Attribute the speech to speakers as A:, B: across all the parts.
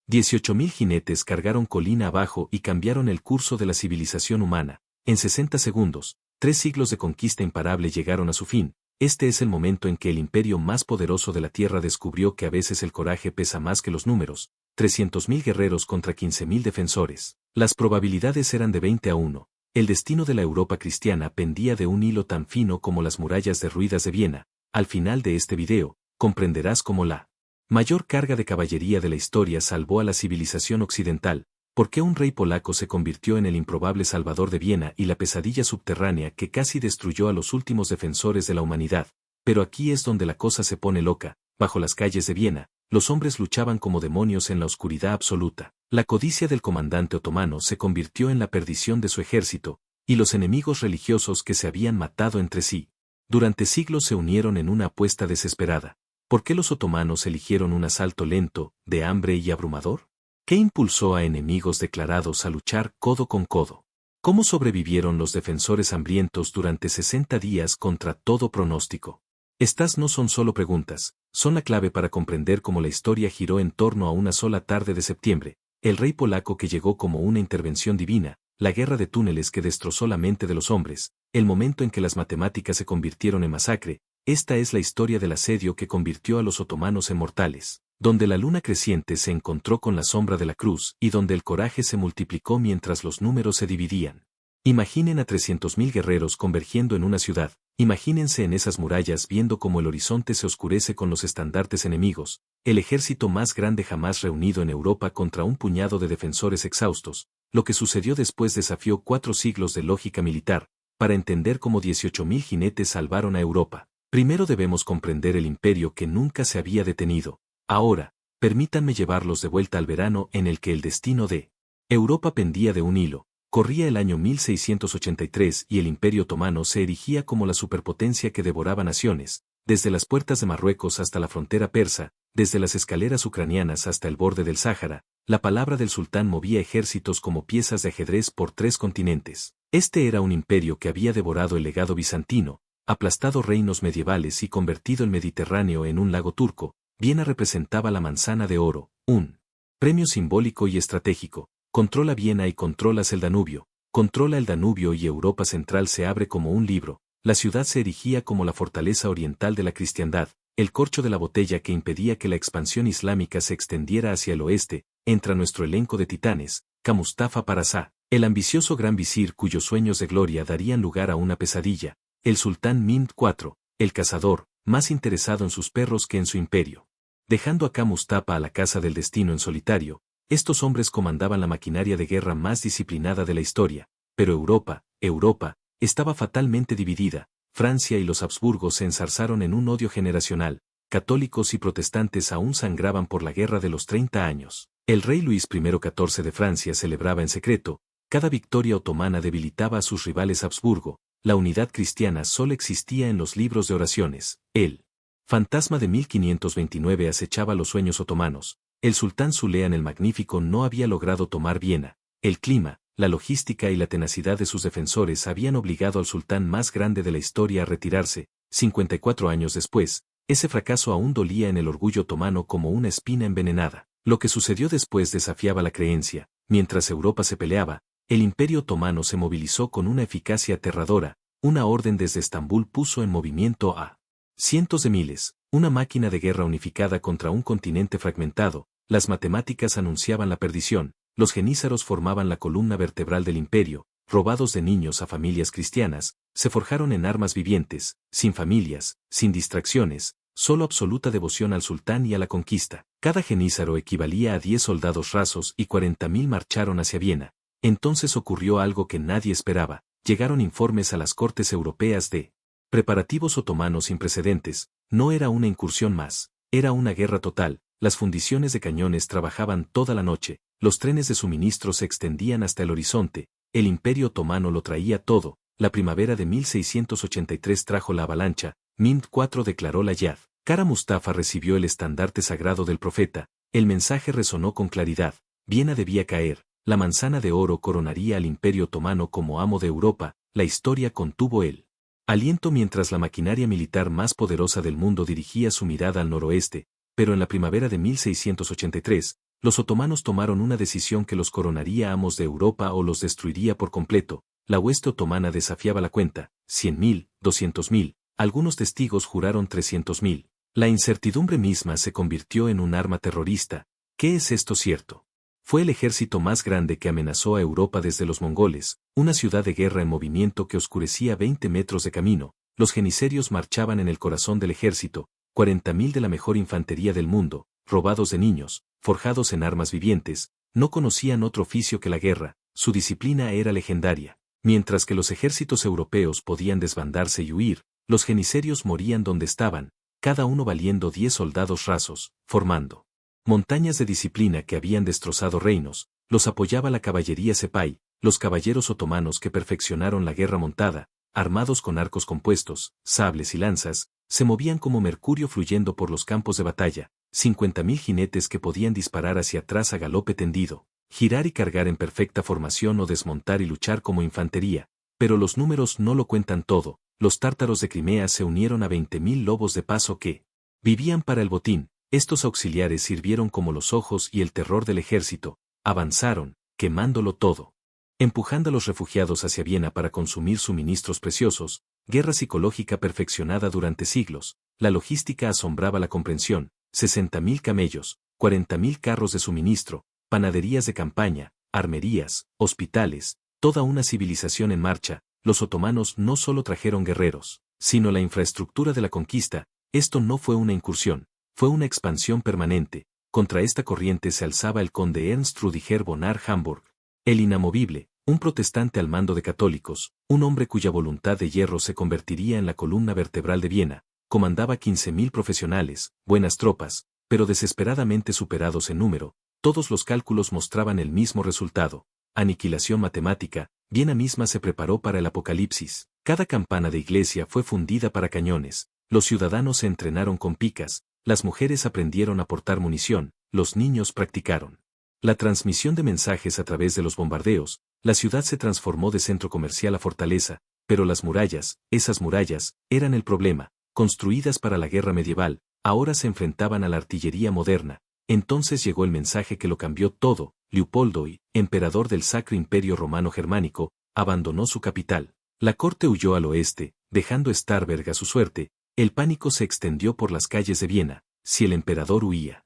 A: 18.000 jinetes cargaron colina abajo y cambiaron el curso de la civilización humana. En 60 segundos, 3 siglos de conquista imparable llegaron a su fin. Este es el momento en que el imperio más poderoso de la Tierra descubrió que a veces el coraje pesa más que los números. 300.000 guerreros contra 15.000 defensores. Las probabilidades eran de 20-1. El destino de la Europa cristiana pendía de un hilo tan fino como las murallas derruidas de Viena. Al final de este video, comprenderás cómo la mayor carga de caballería de la historia salvó a la civilización occidental, por qué un rey polaco se convirtió en el improbable salvador de Viena y la pesadilla subterránea que casi destruyó a los últimos defensores de la humanidad. Pero aquí es donde la cosa se pone loca. Bajo las calles de Viena, los hombres luchaban como demonios en la oscuridad absoluta. La codicia del comandante otomano se convirtió en la perdición de su ejército, y los enemigos religiosos que se habían matado entre sí, durante siglos se unieron en una apuesta desesperada. ¿Por qué los otomanos eligieron un asalto lento, de hambre y abrumador? ¿Qué impulsó a enemigos declarados a luchar codo con codo? ¿Cómo sobrevivieron los defensores hambrientos durante 60 días contra todo pronóstico? Estas no son solo preguntas, son la clave para comprender cómo la historia giró en torno a una sola tarde de septiembre, el rey polaco que llegó como una intervención divina, la guerra de túneles que destrozó la mente de los hombres, el momento en que las matemáticas se convirtieron en masacre. Esta es la historia del asedio que convirtió a los otomanos en mortales, donde la luna creciente se encontró con la sombra de la cruz y donde el coraje se multiplicó mientras los números se dividían. Imaginen a 300.000 guerreros convergiendo en una ciudad, imagínense en esas murallas viendo cómo el horizonte se oscurece con los estandartes enemigos, el ejército más grande jamás reunido en Europa contra un puñado de defensores exhaustos. Lo que sucedió después desafió 4 siglos de lógica militar, para entender cómo 18.000 jinetes salvaron a Europa. Primero debemos comprender el imperio que nunca se había detenido. Ahora, permítanme llevarlos de vuelta al verano en el que el destino de Europa pendía de un hilo. Corría el año 1683 y el imperio otomano se erigía como la superpotencia que devoraba naciones, desde las puertas de Marruecos hasta la frontera persa, desde las escaleras ucranianas hasta el borde del Sáhara. La palabra del sultán movía ejércitos como piezas de ajedrez por 3 continentes. Este era un imperio que había devorado el legado bizantino, aplastado reinos medievales y convertido el Mediterráneo en un lago turco. Viena representaba la manzana de oro, un premio simbólico y estratégico. Controla Viena y controlas el Danubio. Controla el Danubio y Europa Central se abre como un libro. La ciudad se erigía como la fortaleza oriental de la cristiandad, el corcho de la botella que impedía que la expansión islámica se extendiera hacia el oeste. Entra nuestro elenco de titanes, Mustafa Parasá, el ambicioso gran visir cuyos sueños de gloria darían lugar a una pesadilla, el sultán Mehmed IV, el cazador, más interesado en sus perros que en su imperio. Dejando a Mustafa a la caza del destino en solitario, estos hombres comandaban la maquinaria de guerra más disciplinada de la historia, pero Europa, estaba fatalmente dividida. Francia y los Habsburgos se enzarzaron en un odio generacional, católicos y protestantes aún sangraban por la guerra de los 30 años. El rey Luis I XIV de Francia celebraba en secreto, cada victoria otomana debilitaba a sus rivales Habsburgo, la unidad cristiana solo existía en los libros de oraciones. El fantasma de 1529 acechaba los sueños otomanos. El sultán Zulean el Magnífico no había logrado tomar Viena. El clima, la logística y la tenacidad de sus defensores habían obligado al sultán más grande de la historia a retirarse. 54 años después, ese fracaso aún dolía en el orgullo otomano como una espina envenenada. Lo que sucedió después desafiaba la creencia. Mientras Europa se peleaba, el imperio otomano se movilizó con una eficacia aterradora. Una orden desde Estambul puso en movimiento a cientos de miles, una máquina de guerra unificada contra un continente fragmentado. Las matemáticas anunciaban la perdición, los genízaros formaban la columna vertebral del imperio, robados de niños a familias cristianas, se forjaron en armas vivientes, sin familias, sin distracciones, solo absoluta devoción al sultán y a la conquista. Cada genízaro equivalía a 10 soldados rasos y 40.000 marcharon hacia Viena. Entonces ocurrió algo que nadie esperaba, llegaron informes a las cortes europeas de preparativos otomanos sin precedentes. No era una incursión más, era una guerra total. Las fundiciones de cañones trabajaban toda la noche, los trenes de suministro se extendían hasta el horizonte, el imperio otomano lo traía todo. La primavera de 1683 trajo la avalancha. Mehmed IV declaró la Yad. Mustafa recibió el estandarte sagrado del profeta, el mensaje resonó con claridad, Viena debía caer, la manzana de oro coronaría al imperio otomano como amo de Europa. La historia contuvo el aliento mientras la maquinaria militar más poderosa del mundo dirigía su mirada al noroeste. Pero en la primavera de 1683, los otomanos tomaron una decisión que los coronaría amos de Europa o los destruiría por completo. La hueste otomana desafiaba la cuenta, 100.000, 200.000, algunos testigos juraron 300.000. La incertidumbre misma se convirtió en un arma terrorista. ¿Qué es esto cierto? Fue el ejército más grande que amenazó a Europa desde los mongoles, una ciudad de guerra en movimiento que oscurecía 20 metros de camino. Los geniserios marchaban en el corazón del ejército, 40.000 de la mejor infantería del mundo, robados de niños, forjados en armas vivientes, no conocían otro oficio que la guerra, su disciplina era legendaria. Mientras que los ejércitos europeos podían desbandarse y huir, los geniserios morían donde estaban, cada uno valiendo 10 soldados rasos, formando montañas de disciplina que habían destrozado reinos. Los apoyaba la caballería Sepay, los caballeros otomanos que perfeccionaron la guerra montada, armados con arcos compuestos, sables y lanzas, se movían como mercurio fluyendo por los campos de batalla, 50.000 jinetes que podían disparar hacia atrás a galope tendido, girar y cargar en perfecta formación o desmontar y luchar como infantería. Pero los números no lo cuentan todo. Los tártaros de Crimea se unieron a 20.000 lobos de paso que vivían para el botín. Estos auxiliares sirvieron como los ojos y el terror del ejército, avanzaron, quemándolo todo. Empujando a los refugiados hacia Viena para consumir suministros preciosos, guerra psicológica perfeccionada durante siglos, la logística asombraba la comprensión, 60.000 camellos, 40.000 carros de suministro, panaderías de campaña, armerías, hospitales, toda una civilización en marcha. Los otomanos no solo trajeron guerreros, sino la infraestructura de la conquista. Esto no fue una incursión, fue una expansión permanente. Contra esta corriente se alzaba el conde Ernst Rüdiger von Arx-Hamburg, el inamovible, un protestante al mando de católicos, un hombre cuya voluntad de hierro se convertiría en la columna vertebral de Viena. Comandaba 15.000 profesionales, buenas tropas, pero desesperadamente superados en número. Todos los cálculos mostraban el mismo resultado: aniquilación matemática. Viena misma se preparó para el apocalipsis. Cada campana de iglesia fue fundida para cañones, los ciudadanos se entrenaron con picas, las mujeres aprendieron a portar munición, los niños practicaron la transmisión de mensajes a través de los bombardeos. La ciudad se transformó de centro comercial a fortaleza, pero las murallas, esas murallas, eran el problema, construidas para la guerra medieval, ahora se enfrentaban a la artillería moderna. Entonces llegó el mensaje que lo cambió todo. Leopoldo I, emperador del Sacro Imperio Romano Germánico, abandonó su capital. La corte huyó al oeste, dejando Starberg a su suerte. El pánico se extendió por las calles de Viena. Si el emperador huía,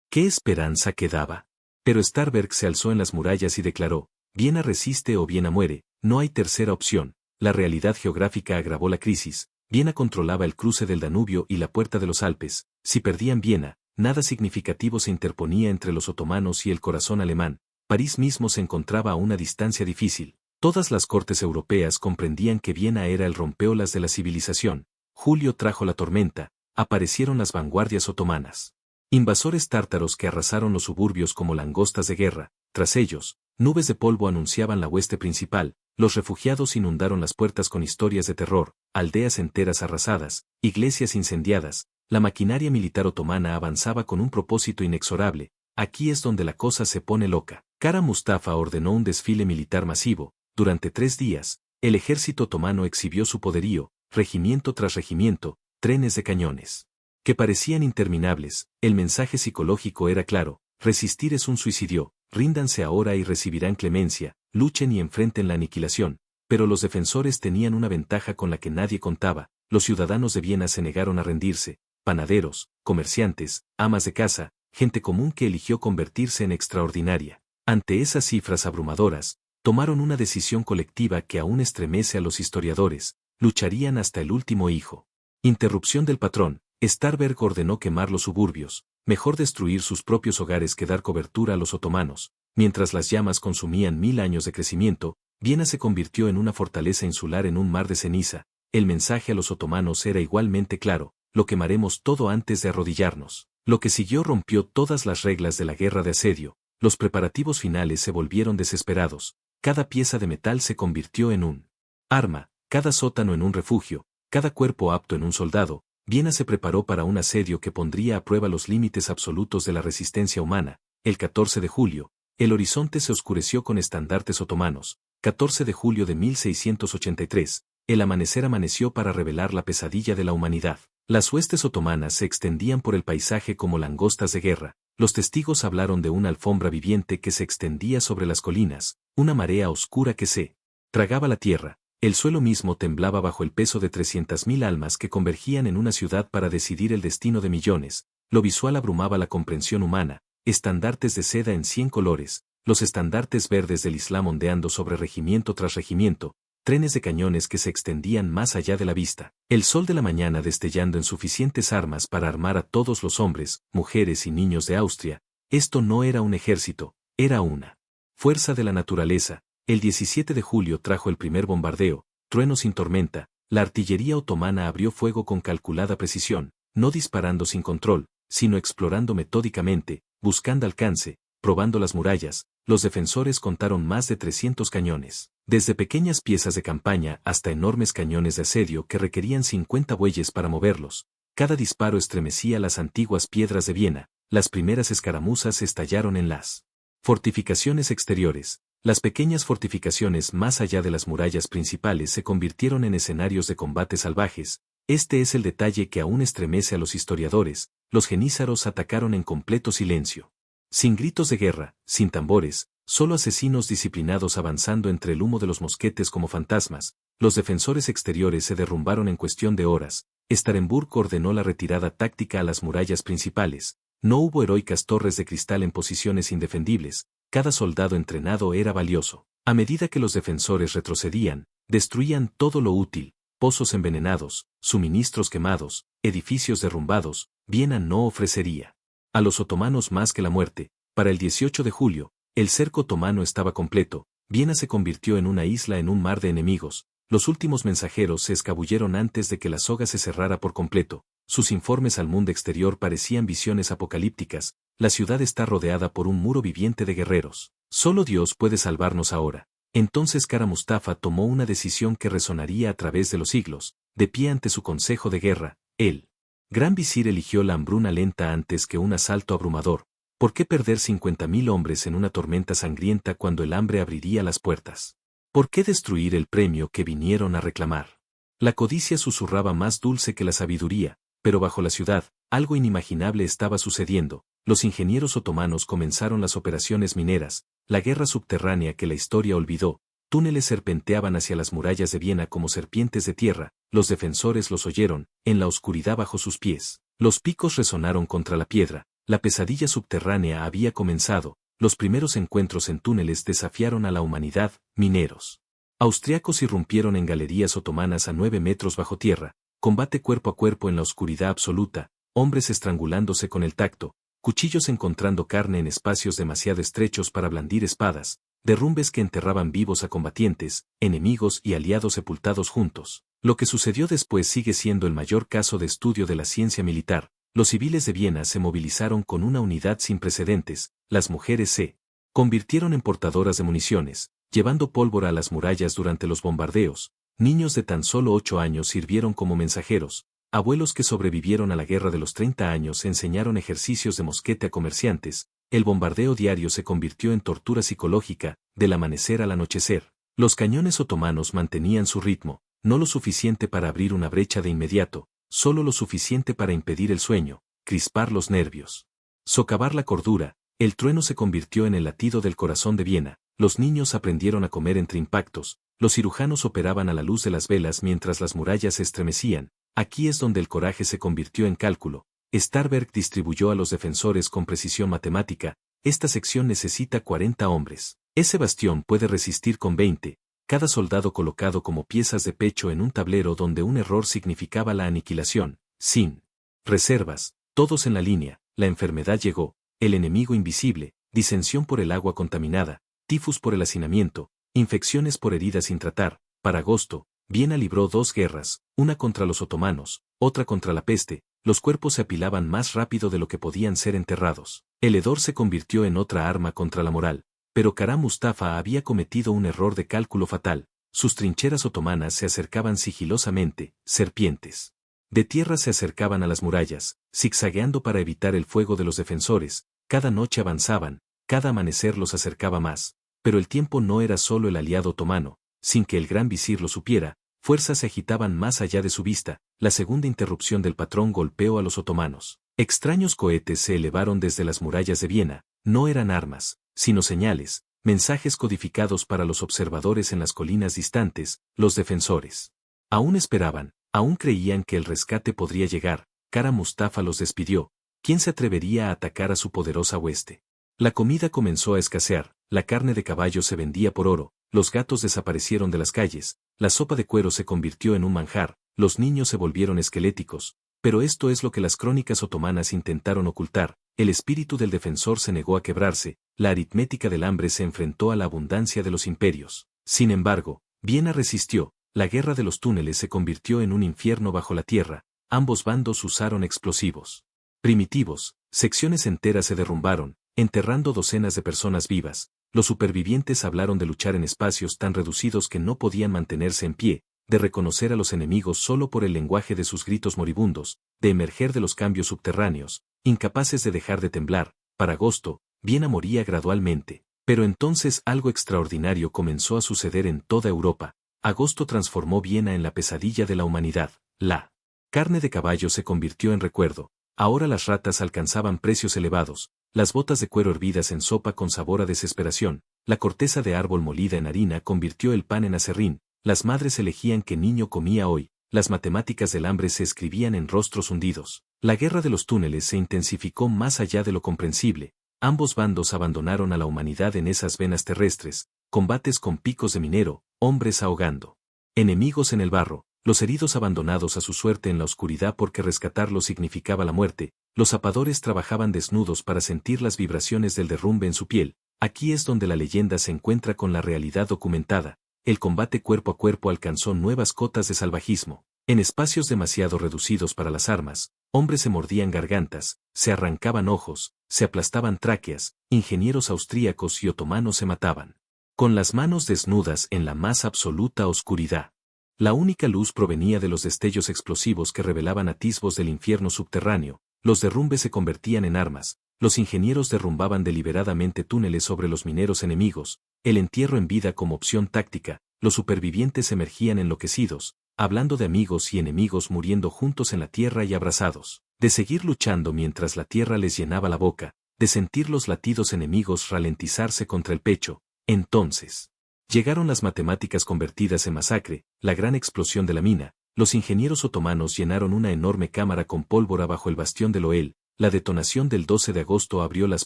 A: ¿qué esperanza quedaba? Pero Starberg se alzó en las murallas y declaró: Viena resiste o Viena muere, no hay tercera opción. La realidad geográfica agravó la crisis. Viena controlaba el cruce del Danubio y la puerta de los Alpes. Si perdían Viena, nada significativo se interponía entre los otomanos y el corazón alemán. París mismo se encontraba a una distancia difícil. Todas las cortes europeas comprendían que Viena era el rompeolas de la civilización. Julio trajo la tormenta, aparecieron las vanguardias otomanas. Invasores tártaros que arrasaron los suburbios como langostas de guerra. Tras ellos, nubes de polvo anunciaban la hueste principal. Los refugiados inundaron las puertas con historias de terror, aldeas enteras arrasadas, iglesias incendiadas. La maquinaria militar otomana avanzaba con un propósito inexorable. Aquí es donde la cosa se pone loca. Kara Mustafa ordenó un desfile militar masivo. Durante 3 días, el ejército otomano exhibió su poderío, regimiento tras regimiento, trenes de cañones que parecían interminables. El mensaje psicológico era claro: resistir es un suicidio, ríndanse ahora y recibirán clemencia, luchen y enfrenten la aniquilación. Pero los defensores tenían una ventaja con la que nadie contaba. Los ciudadanos de Viena se negaron a rendirse. Panaderos, comerciantes, amas de casa, gente común que eligió convertirse en extraordinaria. Ante esas cifras abrumadoras, tomaron una decisión colectiva que aún estremece a los historiadores: lucharían hasta el último hijo. Interrupción del patrón. Starberg ordenó quemar los suburbios. Mejor destruir sus propios hogares que dar cobertura a los otomanos. Mientras las llamas consumían 1000 años de crecimiento, Viena se convirtió en una fortaleza insular en un mar de ceniza. El mensaje a los otomanos era igualmente claro: lo quemaremos todo antes de arrodillarnos. Lo que siguió rompió todas las reglas de la guerra de asedio. Los preparativos finales se volvieron desesperados. Cada pieza de metal se convirtió en un arma, cada sótano en un refugio, cada cuerpo apto en un soldado. Viena se preparó para un asedio que pondría a prueba los límites absolutos de la resistencia humana. El 14 de julio, el horizonte se oscureció con estandartes otomanos. 14 de julio de 1683, el amanecer amaneció para revelar la pesadilla de la humanidad. Las huestes otomanas se extendían por el paisaje como langostas de guerra. Los testigos hablaron de una alfombra viviente que se extendía sobre las colinas, una marea oscura que se tragaba la tierra. El suelo mismo temblaba bajo el peso de 300.000 almas que convergían en una ciudad para decidir el destino de millones. Lo visual abrumaba la comprensión humana, estandartes de seda en 100 colores, los estandartes verdes del Islam ondeando sobre regimiento tras regimiento, trenes de cañones que se extendían más allá de la vista, el sol de la mañana destellando en suficientes armas para armar a todos los hombres, mujeres y niños de Austria. Esto no era un ejército, era una fuerza de la naturaleza. El 17 de julio trajo el primer bombardeo, trueno sin tormenta, la artillería otomana abrió fuego con calculada precisión, no disparando sin control, sino explorando metódicamente, buscando alcance, probando las murallas. Los defensores contaron más de 300 cañones, desde pequeñas piezas de campaña hasta enormes cañones de asedio que requerían 50 bueyes para moverlos. Cada disparo estremecía las antiguas piedras de Viena, las primeras escaramuzas estallaron en las fortificaciones exteriores. Las pequeñas fortificaciones más allá de las murallas principales se convirtieron en escenarios de combate salvajes. Este es el detalle que aún estremece a los historiadores. Los jenízaros atacaron en completo silencio. Sin gritos de guerra, sin tambores, solo asesinos disciplinados avanzando entre el humo de los mosquetes como fantasmas. Los defensores exteriores se derrumbaron en cuestión de horas. Starenburg ordenó la retirada táctica a las murallas principales. No hubo heroicas torres de cristal en posiciones indefendibles. Cada soldado entrenado era valioso. A medida que los defensores retrocedían, destruían todo lo útil, pozos envenenados, suministros quemados, edificios derrumbados. Viena no ofrecería a los otomanos más que la muerte. Para el 18 de julio, el cerco otomano estaba completo. Viena se convirtió en una isla en un mar de enemigos. Los últimos mensajeros se escabulleron antes de que la soga se cerrara por completo. Sus informes al mundo exterior parecían visiones apocalípticas. La ciudad está rodeada por un muro viviente de guerreros. Solo Dios puede salvarnos ahora. Entonces Kara Mustafa tomó una decisión que resonaría a través de los siglos. De pie ante su consejo de guerra, el gran visir eligió la hambruna lenta antes que un asalto abrumador. ¿Por qué perder 50.000 hombres en una tormenta sangrienta cuando el hambre abriría las puertas? ¿Por qué destruir el premio que vinieron a reclamar? La codicia susurraba más dulce que la sabiduría, pero bajo la ciudad, algo inimaginable estaba sucediendo. Los ingenieros otomanos comenzaron las operaciones mineras, la guerra subterránea que la historia olvidó. Túneles serpenteaban hacia las murallas de Viena como serpientes de tierra. Los defensores los oyeron, en la oscuridad bajo sus pies. Los picos resonaron contra la piedra. La pesadilla subterránea había comenzado. Los primeros encuentros en túneles desafiaron a la humanidad. Mineros austriacos irrumpieron en galerías otomanas a 9 metros bajo tierra. Combate cuerpo a cuerpo en la oscuridad absoluta. Hombres estrangulándose con el tacto. Cuchillos encontrando carne en espacios demasiado estrechos para blandir espadas. Derrumbes que enterraban vivos a combatientes, enemigos y aliados sepultados juntos. Lo que sucedió después sigue siendo el mayor caso de estudio de la ciencia militar. Los civiles de Viena se movilizaron con una unidad sin precedentes. Las mujeres se convirtieron en portadoras de municiones, llevando pólvora a las murallas durante los bombardeos. Niños de tan solo 8 años sirvieron como mensajeros. Abuelos que sobrevivieron a la guerra de los 30 años enseñaron ejercicios de mosquete a comerciantes. El bombardeo diario se convirtió en tortura psicológica, del amanecer al anochecer. Los cañones otomanos mantenían su ritmo, no lo suficiente para abrir una brecha de inmediato, solo lo suficiente para impedir el sueño, crispar los nervios, socavar la cordura. El trueno se convirtió en el latido del corazón de Viena. Los niños aprendieron a comer entre impactos. Los cirujanos operaban a la luz de las velas mientras las murallas se estremecían. Aquí es donde el coraje se convirtió en cálculo. Starberg distribuyó a los defensores con precisión matemática. Esta sección necesita 40 hombres. Ese bastión puede resistir con 20. Cada soldado colocado como piezas de pecho en un tablero donde un error significaba la aniquilación. Sin reservas, todos en la línea. La enfermedad llegó. El enemigo invisible, disensión por el agua contaminada, tifus por el hacinamiento, infecciones por heridas sin tratar. Para agosto, Viena libró 2 guerras, una contra los otomanos, otra contra la peste. Los cuerpos se apilaban más rápido de lo que podían ser enterrados. El hedor se convirtió en otra arma contra la moral. Pero Kara Mustafa había cometido un error de cálculo fatal. Sus trincheras otomanas se acercaban sigilosamente, serpientes de tierra se acercaban a las murallas, zigzagueando para evitar el fuego de los defensores. Cada noche avanzaban, cada amanecer los acercaba más. Pero el tiempo no era solo el aliado otomano. Sin que el gran visir lo supiera, fuerzas se agitaban más allá de su vista. La segunda interrupción del patrón golpeó a los otomanos. Extraños cohetes se elevaron desde las murallas de Viena, no eran armas, sino señales, mensajes codificados para los observadores en las colinas distantes, los defensores. Aún esperaban, aún creían que el rescate podría llegar. Kara Mustafa los despidió. ¿Quién se atrevería a atacar a su poderosa hueste? La comida comenzó a escasear, la carne de caballo se vendía por oro, los gatos desaparecieron de las calles, la sopa de cuero se convirtió en un manjar, los niños se volvieron esqueléticos. Pero esto es lo que las crónicas otomanas intentaron ocultar, el espíritu del defensor se negó a quebrarse, la aritmética del hambre se enfrentó a la abundancia de los imperios. Sin embargo, Viena resistió, la guerra de los túneles se convirtió en un infierno bajo la tierra, ambos bandos usaron explosivos primitivos, secciones enteras se derrumbaron, enterrando docenas de personas vivas, los supervivientes hablaron de luchar en espacios tan reducidos que no podían mantenerse en pie, de reconocer a los enemigos solo por el lenguaje de sus gritos moribundos, de emerger de los cambios subterráneos, incapaces de dejar de temblar. Para agosto, Viena moría gradualmente. Pero entonces algo extraordinario comenzó a suceder en toda Europa. Agosto transformó Viena en la pesadilla de la humanidad. La carne de caballo se convirtió en recuerdo. Ahora las ratas alcanzaban precios elevados, las botas de cuero hervidas en sopa con sabor a desesperación, la corteza de árbol molida en harina convirtió el pan en aserrín, las madres elegían qué niño comía hoy, las matemáticas del hambre se escribían en rostros hundidos. La guerra de los túneles se intensificó más allá de lo comprensible, ambos bandos abandonaron a la humanidad en esas venas terrestres, combates con picos de minero, hombres ahogando. Enemigos en el barro, los heridos abandonados a su suerte en la oscuridad porque rescatarlos significaba la muerte, los zapadores trabajaban desnudos para sentir las vibraciones del derrumbe en su piel. Aquí es donde la leyenda se encuentra con la realidad documentada. El combate cuerpo a cuerpo alcanzó nuevas cotas de salvajismo. En espacios demasiado reducidos para las armas, hombres se mordían gargantas, se arrancaban ojos, se aplastaban tráqueas, ingenieros austríacos y otomanos se mataban. Con las manos desnudas en la más absoluta oscuridad. La única luz provenía de los destellos explosivos que revelaban atisbos del infierno subterráneo, los derrumbes se convertían en armas, los ingenieros derrumbaban deliberadamente túneles sobre los mineros enemigos, el entierro en vida como opción táctica, los supervivientes emergían enloquecidos, hablando de amigos y enemigos muriendo juntos en la tierra y abrazados, de seguir luchando mientras la tierra les llenaba la boca, de sentir los latidos enemigos ralentizarse contra el pecho. Entonces llegaron las matemáticas convertidas en masacre, la gran explosión de la mina, los ingenieros otomanos llenaron una enorme cámara con pólvora bajo el bastión de Loel, la detonación del 12 de agosto abrió las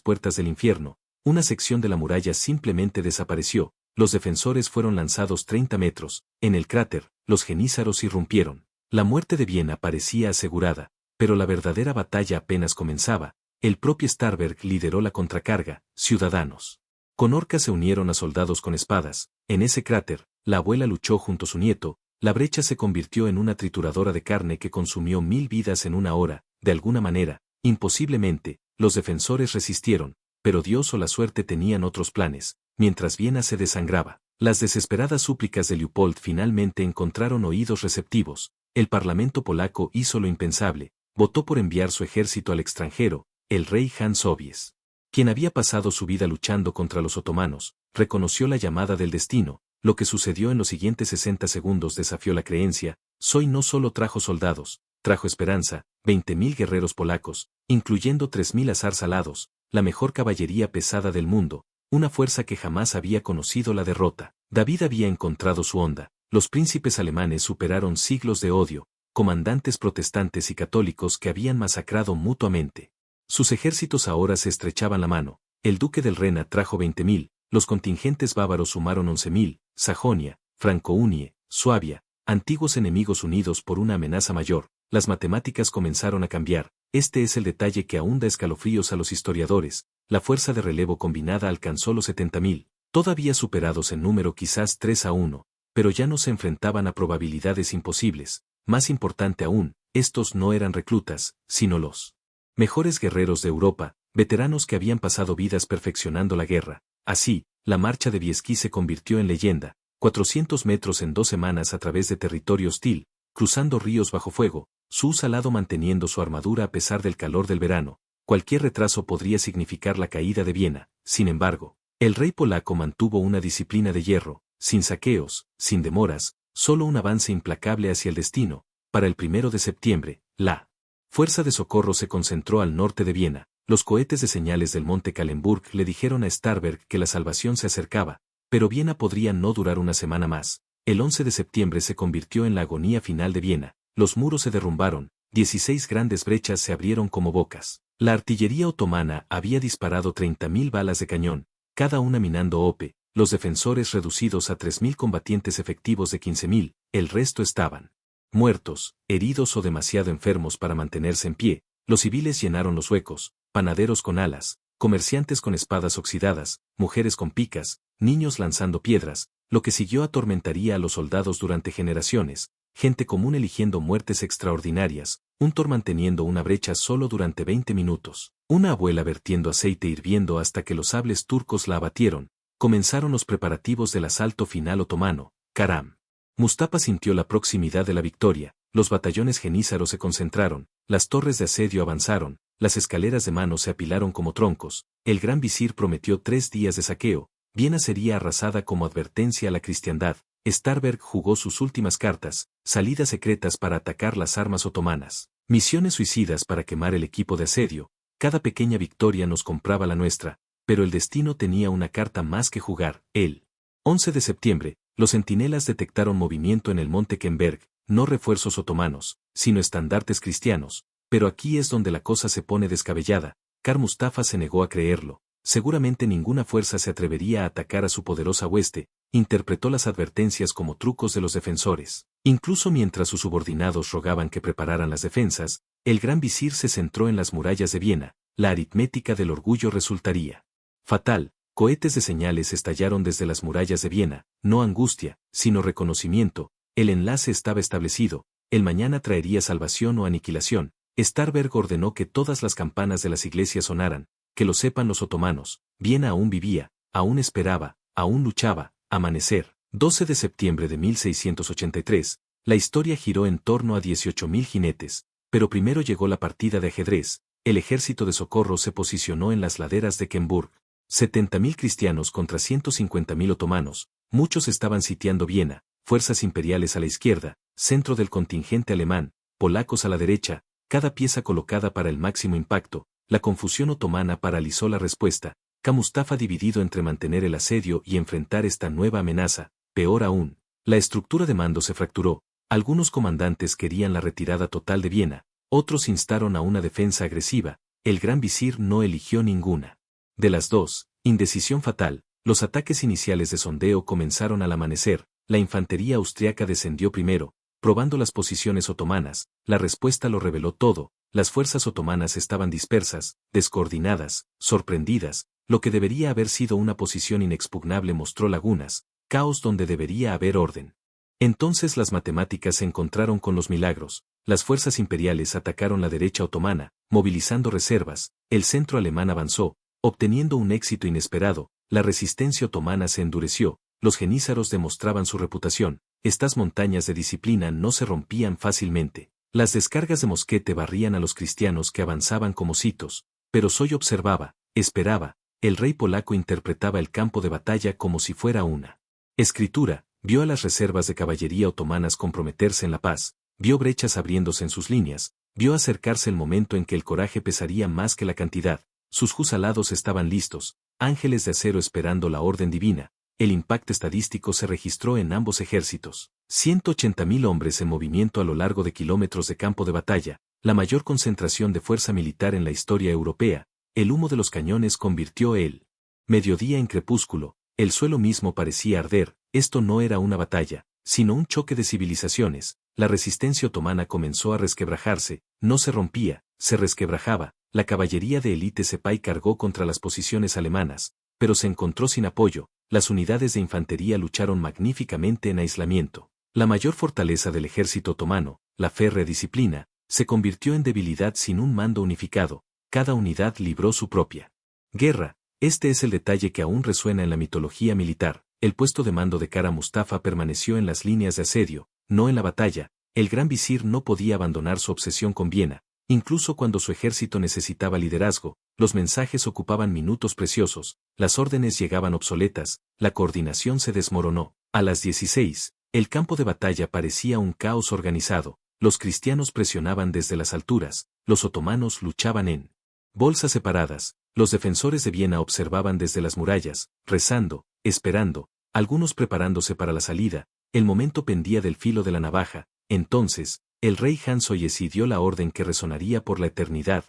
A: puertas del infierno, una sección de la muralla simplemente desapareció, los defensores fueron lanzados 30 metros, en el cráter, los genízaros irrumpieron. La muerte de Viena parecía asegurada, pero la verdadera batalla apenas comenzaba, el propio Starberg lideró la contracarga, ciudadanos. Con orcas se unieron a soldados con espadas, en ese cráter, la abuela luchó junto a su nieto, la brecha se convirtió en una trituradora de carne que consumió 1000 vidas en una hora, de alguna manera, imposiblemente, los defensores resistieron, pero Dios o la suerte tenían otros planes, mientras Viena se desangraba. Las desesperadas súplicas de Leopold finalmente encontraron oídos receptivos, el parlamento polaco hizo lo impensable, votó por enviar su ejército al extranjero, el rey Hans Sobies, quien había pasado su vida luchando contra los otomanos, reconoció la llamada del destino. Lo que sucedió en los siguientes 60 segundos desafió la creencia. Soy no solo trajo soldados, trajo esperanza, 20.000 guerreros polacos, incluyendo 3.000 azar salados, la mejor caballería pesada del mundo, una fuerza que jamás había conocido la derrota. David había encontrado su onda, los príncipes alemanes superaron siglos de odio, comandantes protestantes y católicos que habían masacrado mutuamente. Sus ejércitos ahora se estrechaban la mano, el duque del Rena trajo 20.000, los contingentes bávaros sumaron 11.000, Sajonia, Franco-Unie, Suabia, antiguos enemigos unidos por una amenaza mayor, las matemáticas comenzaron a cambiar, este es el detalle que aún da escalofríos a los historiadores, la fuerza de relevo combinada alcanzó los 70.000, todavía superados en número quizás 3-1, pero ya no se enfrentaban a probabilidades imposibles, más importante aún, estos no eran reclutas, sino los mejores guerreros de Europa, veteranos que habían pasado vidas perfeccionando la guerra. Así, la marcha de Biesky se convirtió en leyenda, 400 metros en 2 semanas a través de territorio hostil, cruzando ríos bajo fuego, su salado manteniendo su armadura a pesar del calor del verano. Cualquier retraso podría significar la caída de Viena. Sin embargo, el rey polaco mantuvo una disciplina de hierro, sin saqueos, sin demoras, solo un avance implacable hacia el destino. Para el 1 de septiembre, la fuerza de socorro se concentró al norte de Viena. Los cohetes de señales del monte Kahlenburg le dijeron a Starberg que la salvación se acercaba, pero Viena podría no durar una semana más. El 11 de septiembre se convirtió en la agonía final de Viena. Los muros se derrumbaron, 16 grandes brechas se abrieron como bocas. La artillería otomana había disparado 30.000 balas de cañón, cada una minando Ope, los defensores reducidos a 3.000 combatientes efectivos de 15.000, el resto estaban muertos, heridos o demasiado enfermos para mantenerse en pie. Los civiles llenaron los huecos, panaderos con alas, comerciantes con espadas oxidadas, mujeres con picas, niños lanzando piedras. Lo que siguió atormentaría a los soldados durante generaciones, gente común eligiendo muertes extraordinarias, un Thor manteniendo una brecha solo durante 20 minutos, una abuela vertiendo aceite hirviendo hasta que los sables turcos la abatieron. Comenzaron los preparativos del asalto final otomano. Karam. Mustafa sintió la proximidad de la victoria, los batallones genízaros se concentraron, las torres de asedio avanzaron, las escaleras de mano se apilaron como troncos, el gran visir prometió 3 días de saqueo. Viena sería arrasada como advertencia a la cristiandad. Starberg jugó sus últimas cartas, salidas secretas para atacar las armas otomanas, misiones suicidas para quemar el equipo de asedio. Cada pequeña victoria nos compraba la nuestra, pero el destino tenía una carta más que jugar. El 11 de septiembre, los centinelas detectaron movimiento en el monte Kemberg, no refuerzos otomanos, sino estandartes cristianos, pero aquí es donde la cosa se pone descabellada. Kar Mustafa se negó a creerlo. Seguramente ninguna fuerza se atrevería a atacar a su poderosa hueste, interpretó las advertencias como trucos de los defensores. Incluso mientras sus subordinados rogaban que prepararan las defensas, el gran visir se centró en las murallas de Viena. La aritmética del orgullo resultaría fatal. Cohetes de señales estallaron desde las murallas de Viena, no angustia, sino reconocimiento. El enlace estaba establecido, el mañana traería salvación o aniquilación. Starberg ordenó que todas las campanas de las iglesias sonaran. Que lo sepan los otomanos, Viena aún vivía, aún esperaba, aún luchaba. Amanecer, 12 de septiembre de 1683, la historia giró en torno a 18.000 jinetes, pero primero llegó la partida de ajedrez. El ejército de socorro se posicionó en las laderas de Kemburg. 70.000 cristianos contra 150.000 otomanos, muchos estaban sitiando Viena, fuerzas imperiales a la izquierda, centro del contingente alemán, polacos a la derecha, cada pieza colocada para el máximo impacto. La confusión otomana paralizó la respuesta. Mustafa dividido entre mantener el asedio y enfrentar esta nueva amenaza. Peor aún, la estructura de mando se fracturó. Algunos comandantes querían la retirada total de Viena, otros instaron a una defensa agresiva. El gran visir no eligió ninguna de las dos. Indecisión fatal. Los ataques iniciales de sondeo comenzaron al amanecer. La infantería austriaca descendió primero, probando las posiciones otomanas. La respuesta lo reveló todo. Las fuerzas otomanas estaban dispersas, descoordinadas, sorprendidas. Lo que debería haber sido una posición inexpugnable mostró lagunas, caos donde debería haber orden. Entonces las matemáticas se encontraron con los milagros. Las fuerzas imperiales atacaron la derecha otomana, movilizando reservas. El centro alemán avanzó, obteniendo un éxito inesperado. La resistencia otomana se endureció. Los genízaros demostraban su reputación. Estas montañas de disciplina no se rompían fácilmente. Las descargas de mosquete barrían a los cristianos que avanzaban como citos, pero Soy observaba, esperaba. El rey polaco interpretaba el campo de batalla como si fuera una escritura, vio a las reservas de caballería otomanas comprometerse en la paz, vio brechas abriéndose en sus líneas, vio acercarse el momento en que el coraje pesaría más que la cantidad. Sus husalados estaban listos, ángeles de acero esperando la orden divina. El impacto estadístico se registró en ambos ejércitos. 180.000 hombres en movimiento a lo largo de kilómetros de campo de batalla, la mayor concentración de fuerza militar en la historia europea. El humo de los cañones convirtió el mediodía en crepúsculo, el suelo mismo parecía arder. Esto no era una batalla, sino un choque de civilizaciones. La resistencia otomana comenzó a resquebrajarse, no se rompía, se resquebrajaba. La caballería de élite Sepay cargó contra las posiciones alemanas, pero se encontró sin apoyo. Las unidades de infantería lucharon magníficamente en aislamiento. La mayor fortaleza del ejército otomano, la férrea disciplina, se convirtió en debilidad sin un mando unificado. Cada unidad libró su propia guerra. Este es el detalle que aún resuena en la mitología militar. El puesto de mando de Kara Mustafa permaneció en las líneas de asedio, no en la batalla. El gran visir no podía abandonar su obsesión con Viena. Incluso cuando su ejército necesitaba liderazgo, los mensajes ocupaban minutos preciosos, las órdenes llegaban obsoletas, la coordinación se desmoronó. A las 16, el campo de batalla parecía un caos organizado. los cristianos presionaban desde las alturas, los otomanos luchaban en bolsas separadas, los defensores de Viena observaban desde las murallas, rezando, esperando, algunos preparándose para la salida, el momento pendía del filo de la navaja. Entonces, el rey Hans Oyesi dio la orden que resonaría por la eternidad.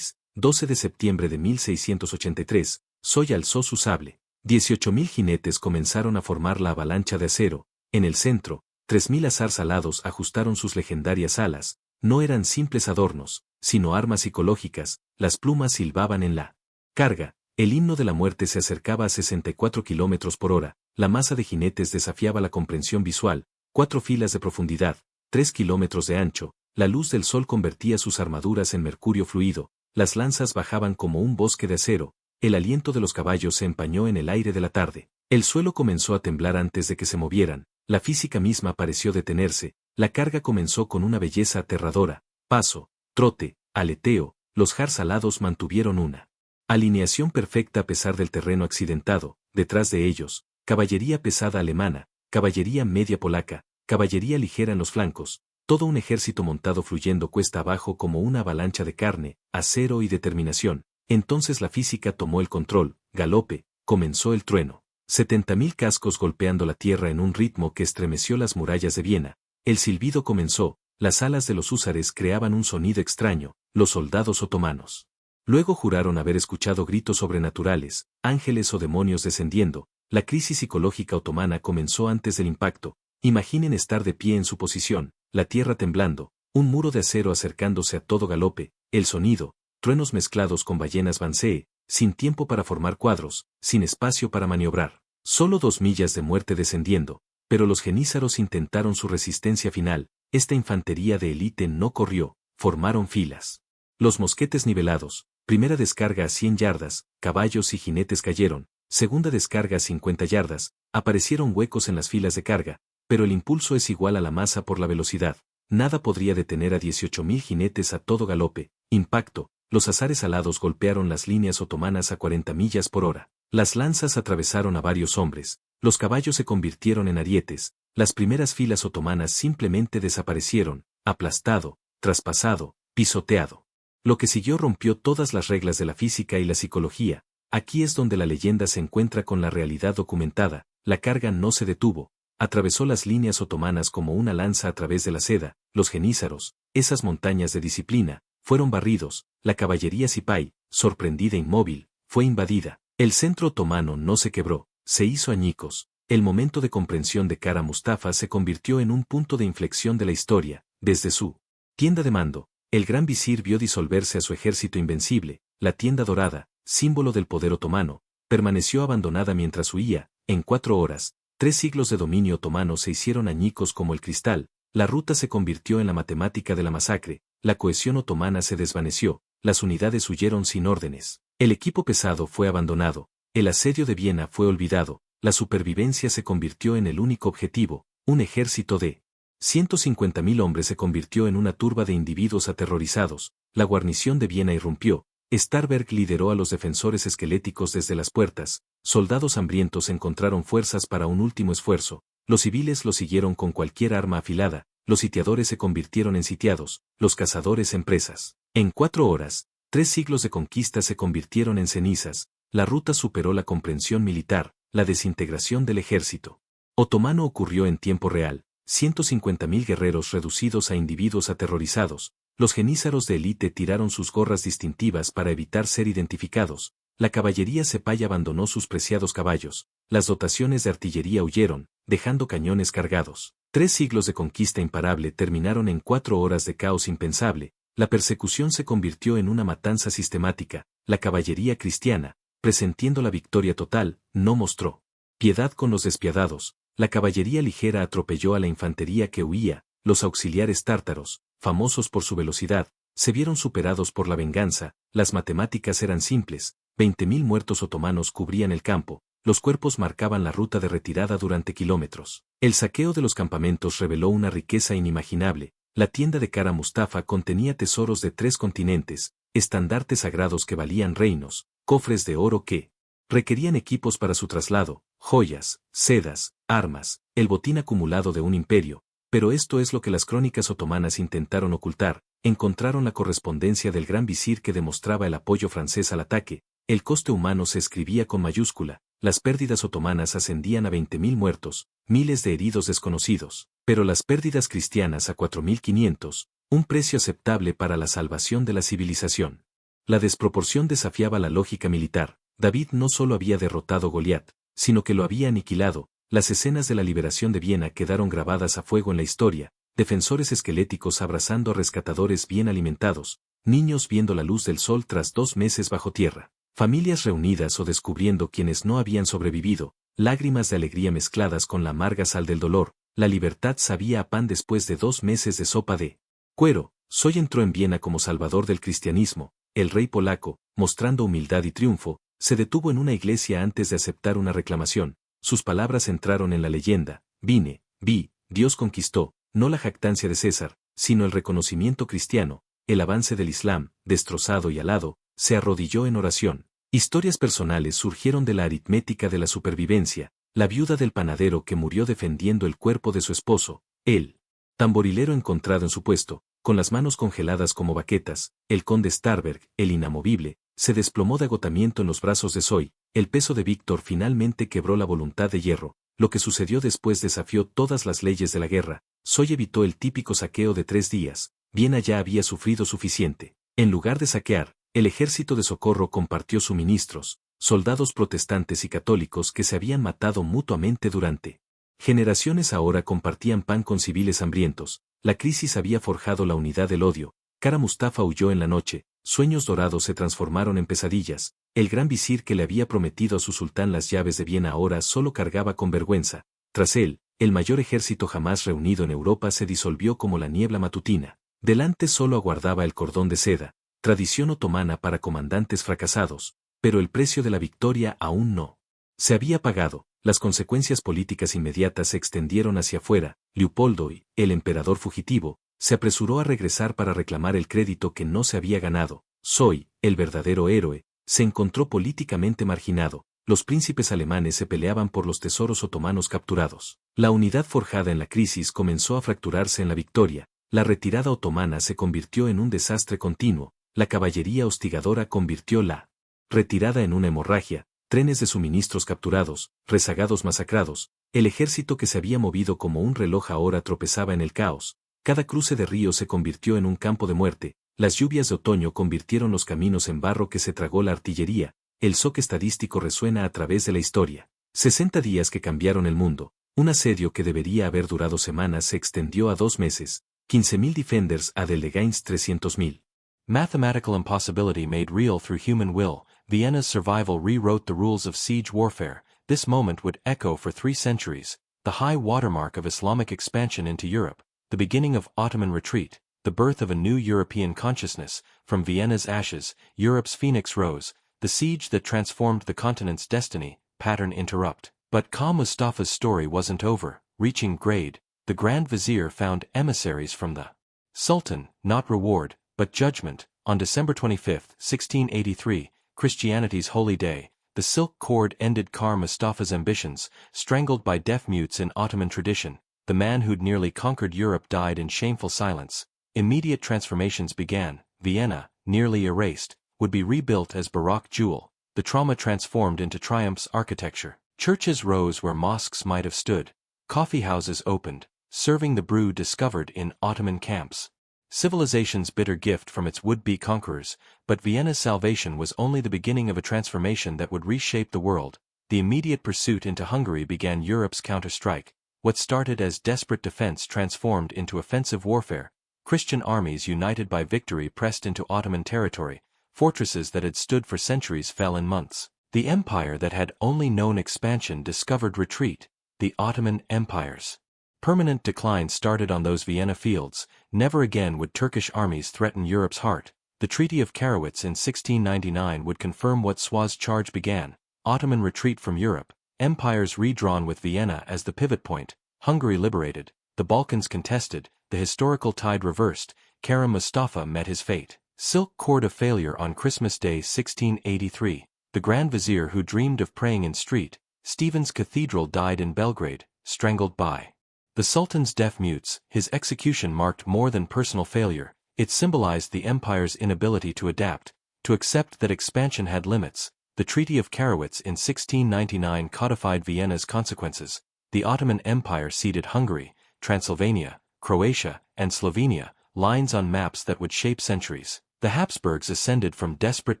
A: 12 de septiembre de 1683, Soy alzó su sable. 18.000 jinetes comenzaron a formar la avalancha de acero. En el centro, 3.000 azars alados ajustaron sus legendarias alas. No eran simples adornos, sino armas psicológicas. Las plumas silbaban en la carga. El himno de la muerte se acercaba a 64 kilómetros por hora. La masa de jinetes desafiaba la comprensión visual. 4 filas de profundidad, 3 kilómetros de ancho. La luz del sol convertía sus armaduras en mercurio fluido. Las lanzas bajaban como un bosque de acero. El aliento de los caballos se empañó en el aire de la tarde. El suelo comenzó a temblar antes de que se movieran. La física misma pareció detenerse. La carga comenzó con una belleza aterradora. Paso, trote, aleteo. Los jars alados mantuvieron una alineación perfecta a pesar del terreno accidentado. Detrás de ellos, caballería pesada alemana, caballería media polaca, caballería ligera en los flancos. Todo un ejército montado fluyendo cuesta abajo como una avalancha de carne, acero y determinación. Entonces la física tomó el control. Galope, comenzó el trueno. 70.000 cascos golpeando la tierra en un ritmo que estremeció las murallas de Viena. El silbido comenzó, las alas de los húsares creaban un sonido extraño, los soldados otomanos. Luego juraron haber escuchado gritos sobrenaturales, ángeles o demonios descendiendo. La crisis psicológica otomana comenzó antes del impacto. Imaginen estar de pie en su posición, la tierra temblando, un muro de acero acercándose a todo galope, el sonido, truenos mezclados con ballenas Bansee, sin tiempo para formar cuadros, sin espacio para maniobrar. Solo 2 millas de muerte descendiendo, pero los genízaros intentaron su resistencia final. Esta infantería de élite no corrió, formaron filas. Los mosquetes nivelados, primera descarga a 100 yardas, caballos y jinetes cayeron, segunda descarga a 50 yardas, aparecieron huecos en las filas de carga, pero el impulso es igual a la masa por la velocidad. Nada podría detener a 18.000 jinetes a todo galope. Impacto. Los azares alados golpearon las líneas otomanas a 40 millas por hora. Las lanzas atravesaron a varios hombres. Los caballos se convirtieron en arietes. Las primeras filas otomanas simplemente desaparecieron, aplastado, traspasado, pisoteado. Lo que siguió rompió todas las reglas de la física y la psicología. Aquí es donde la leyenda se encuentra con la realidad documentada. La carga no se detuvo. Atravesó las líneas otomanas como una lanza a través de la seda. Los genízaros, esas montañas de disciplina, fueron barridos. La caballería Sipay, sorprendida e inmóvil, fue invadida. El centro otomano no se quebró, se hizo añicos. El momento de comprensión de Kara Mustafa se convirtió en un punto de inflexión de la historia. Desde su tienda de mando, el gran visir vio disolverse a su ejército invencible. La tienda dorada, símbolo del poder otomano, permaneció abandonada mientras huía. En 4 horas, 3 siglos de dominio otomano se hicieron añicos como el cristal. La ruta se convirtió en la matemática de la masacre. La cohesión otomana se desvaneció, las unidades huyeron sin órdenes. El equipo pesado fue abandonado, el asedio de Viena fue olvidado, la supervivencia se convirtió en el único objetivo. Un ejército de 150.000 hombres se convirtió en una turba de individuos aterrorizados. La guarnición de Viena irrumpió. Starberg lideró a los defensores esqueléticos desde las puertas. Soldados hambrientos encontraron fuerzas para un último esfuerzo. Los civiles lo siguieron con cualquier arma afilada. Los sitiadores se convirtieron en sitiados, los cazadores en presas. En 4 horas, 3 siglos de conquista se convirtieron en cenizas. La ruta superó la comprensión militar, la desintegración del ejército otomano ocurrió en tiempo real. 150.000 guerreros reducidos a individuos aterrorizados. Los genízaros de élite tiraron sus gorras distintivas para evitar ser identificados. La caballería Sepay abandonó sus preciados caballos. Las dotaciones de artillería huyeron, dejando cañones cargados. 3 siglos de conquista imparable terminaron en 4 horas de caos impensable. La persecución se convirtió en una matanza sistemática. La caballería cristiana, presintiendo la victoria total, no mostró piedad con los despiadados. La caballería ligera atropelló a la infantería que huía. Los auxiliares tártaros, famosos por su velocidad, se vieron superados por la venganza. Las matemáticas eran simples. 20.000 muertos otomanos cubrían el campo. Los cuerpos marcaban la ruta de retirada durante kilómetros. El saqueo de los campamentos reveló una riqueza inimaginable. La tienda de Kara Mustafa contenía tesoros de 3 continentes, estandartes sagrados que valían reinos, cofres de oro que requerían equipos para su traslado, joyas, sedas, armas, el botín acumulado de un imperio. Pero esto es lo que las crónicas otomanas intentaron ocultar. Encontraron la correspondencia del gran visir que demostraba el apoyo francés al ataque. El coste humano se escribía con mayúscula, las pérdidas otomanas ascendían a 20.000 muertos, miles de heridos desconocidos, pero las pérdidas cristianas a 4.500, un precio aceptable para la salvación de la civilización. La desproporción desafiaba la lógica militar. David no solo había derrotado a Goliat, sino que lo había aniquilado. Las escenas de la liberación de Viena quedaron grabadas a fuego en la historia, defensores esqueléticos abrazando a rescatadores bien alimentados, niños viendo la luz del sol tras 2 meses bajo tierra, familias reunidas o descubriendo quienes no habían sobrevivido, lágrimas de alegría mezcladas con la amarga sal del dolor. La libertad sabía a pan después de 2 meses de sopa de cuero. Soy entró en Viena como salvador del cristianismo. El rey polaco, mostrando humildad y triunfo, se detuvo en una iglesia antes de aceptar una reclamación. Sus palabras entraron en la leyenda: vi, Dios conquistó, no la jactancia de César, sino el reconocimiento cristiano, el avance del Islam. Destrozado y alado, se arrodilló en oración. Historias personales surgieron de la aritmética de la supervivencia: la viuda del panadero que murió defendiendo el cuerpo de su esposo, el tamborilero encontrado en su puesto, con las manos congeladas como baquetas, el conde Starberg, el inamovible, se desplomó de agotamiento en los brazos de Zoe. El peso de Víctor finalmente quebró la voluntad de hierro. Lo que sucedió después desafió todas las leyes de la guerra. Zoe evitó el típico saqueo de 3 días. Viena ya había sufrido suficiente. En lugar de saquear, el ejército de socorro compartió suministros, soldados protestantes y católicos que se habían matado mutuamente durante generaciones ahora compartían pan con civiles hambrientos. La crisis había forjado la unidad del odio. Kara Mustafa huyó en la noche, sueños dorados se transformaron en pesadillas. El gran visir que le había prometido a su sultán las llaves de Viena ahora solo cargaba con vergüenza. Tras él, el mayor ejército jamás reunido en Europa se disolvió como la niebla matutina. Delante solo aguardaba el cordón de seda, tradición otomana para comandantes fracasados, pero el precio de la victoria aún no se había pagado. Las consecuencias políticas inmediatas se extendieron hacia afuera. Leopoldo I, el emperador fugitivo, se apresuró a regresar para reclamar el crédito que no se había ganado. Zoe, el verdadero héroe, se encontró políticamente marginado. Los príncipes alemanes se peleaban por los tesoros otomanos capturados. La unidad forjada en la crisis comenzó a fracturarse en la victoria. La retirada otomana se convirtió en un desastre continuo. La caballería hostigadora convirtió la retirada en una hemorragia. Trenes de suministros capturados, rezagados masacrados. El ejército que se había movido como un reloj ahora tropezaba en el caos. Cada cruce de río se convirtió en un campo de muerte. Las lluvias de otoño convirtieron los caminos en barro que se tragó la artillería. El shock estadístico resuena a través de la historia. 60 días que cambiaron el mundo. Un asedio que debería haber durado semanas se extendió a 2 meses. 15.000 defenders a Delegains 300.000.
B: Mathematical impossibility made real through human will. Vienna's survival rewrote the rules of siege warfare. This moment would echo for 3 centuries, the high watermark of Islamic expansion into Europe, the beginning of Ottoman retreat, the birth of a new European consciousness. From Vienna's ashes, Europe's phoenix rose, the siege that transformed the continent's destiny. Pattern interrupt. But Kara Mustafa's story wasn't over. Reaching Grade, the Grand Vizier found emissaries from the Sultan, not reward, but judgment. On December 25, 1683, Christianity's holy day, the silk cord ended Kara Mustafa's ambitions. Strangled by deaf mutes in Ottoman tradition, the man who'd nearly conquered Europe died in shameful silence. Immediate transformations began. Vienna, nearly erased, would be rebuilt as Baroque jewel. The trauma transformed into triumph's architecture. Churches rose where mosques might have stood. Coffee houses opened, serving the brew discovered in Ottoman camps. Civilization's bitter gift from its would-be conquerors, but Vienna's salvation was only the beginning of a transformation that would reshape the world. The immediate pursuit into Hungary began Europe's counterstrike. What started as desperate defense transformed into offensive warfare. Christian armies united by victory pressed into Ottoman territory. Fortresses that had stood for centuries fell in months. The empire that had only known expansion discovered retreat. The Ottoman empires. Permanent decline started on those Vienna fields. Never again would Turkish armies threaten Europe's heart. The Treaty of Karowitz in 1699 would confirm what Suaz's charge began. Ottoman retreat from Europe. Empires redrawn with Vienna as the pivot point. Hungary liberated. The Balkans contested. The historical tide reversed. Kara Mustafa met his fate. Silk cord of failure on Christmas Day 1683. The Grand Vizier who dreamed of praying in street. Stephen's Cathedral died in Belgrade, strangled by The Sultan's deaf mutes, his execution marked more than personal failure, it symbolized the empire's inability to adapt, to accept that expansion had limits. The Treaty of Karowitz in 1699 codified Vienna's consequences. The Ottoman Empire ceded Hungary, Transylvania, Croatia, and Slovenia, lines on maps that would shape centuries. The Habsburgs ascended from desperate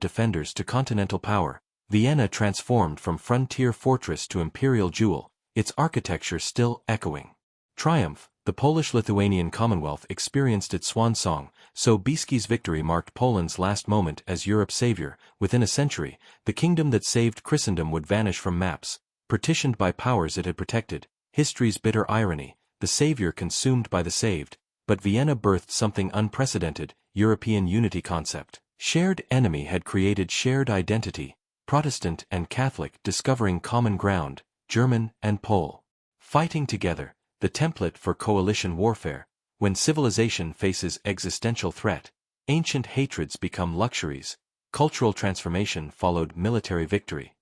B: defenders to continental power. Vienna transformed from frontier fortress to imperial jewel, its architecture still echoing. Triumph, the Polish-Lithuanian Commonwealth experienced its swan song. Sobieski's victory marked Poland's last moment as Europe's savior. Within a century, the kingdom that saved Christendom would vanish from maps, partitioned by powers it had protected. History's bitter irony, the savior consumed by the saved. But Vienna birthed something unprecedented, European unity concept. Shared enemy had created shared identity, Protestant and Catholic discovering common ground, German and Pole. Fighting together, the template for coalition warfare. When civilization faces existential threat, ancient hatreds become luxuries. Cultural transformation followed military victory.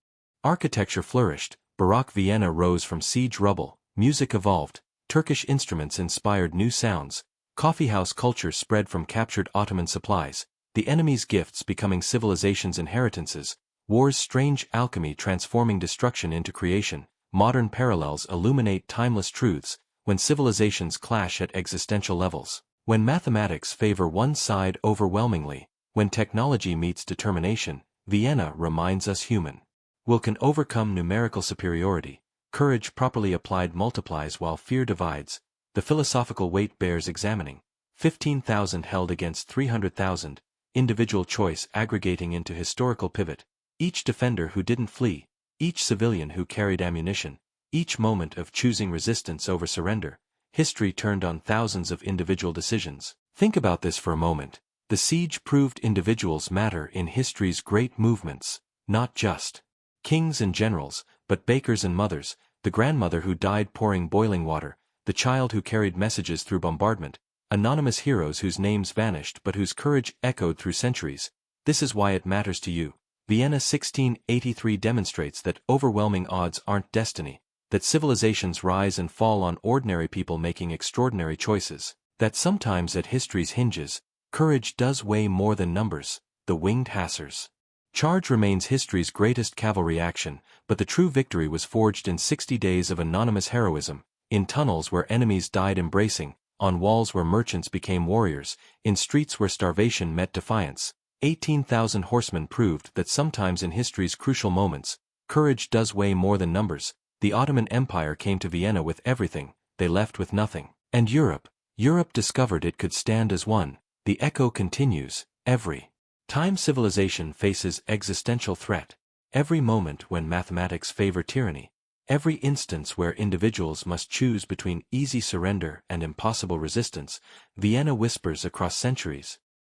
B: Architecture flourished, Baroque Vienna rose from siege rubble, music evolved, Turkish instruments inspired new sounds, coffeehouse culture spread from captured Ottoman supplies, the enemy's gifts becoming civilization's inheritances, war's strange alchemy transforming destruction into creation. Modern parallels illuminate timeless truths. When civilizations clash at existential levels, when mathematics favor one side overwhelmingly, when technology meets determination, Vienna reminds us human will can overcome numerical superiority. Courage properly applied multiplies while fear divides. The philosophical weight bears examining. 15,000 held against 300,000, individual choice aggregating into historical pivot. Each defender who didn't flee, each civilian who carried ammunition, each moment of choosing resistance over surrender, history turned on thousands of individual decisions. Think about this for a moment. The siege proved individuals matter in history's great movements, not just kings and generals, but bakers and mothers, the grandmother who died pouring boiling water, the child who carried messages through bombardment, anonymous heroes whose names vanished but whose courage echoed through centuries. This is why it matters to you. Vienna 1683 demonstrates that overwhelming odds aren't destiny, that civilizations rise and fall on ordinary people making extraordinary choices, that sometimes at history's hinges, courage does weigh more than numbers. The winged hussars charge remains history's greatest cavalry action, but the true victory was forged in 60 days of anonymous heroism, in tunnels where enemies died embracing, on walls where merchants became warriors, in streets where starvation met defiance. 18,000 horsemen proved that sometimes in history's crucial moments, courage does weigh more than numbers. The Ottoman Empire came to Vienna with everything, they left with nothing. And Europe discovered it could stand as one. The echo continues, every time civilization faces existential threat, every moment when mathematics favor tyranny, every instance where individuals must choose between easy surrender and impossible resistance, Vienna whispers across centuries,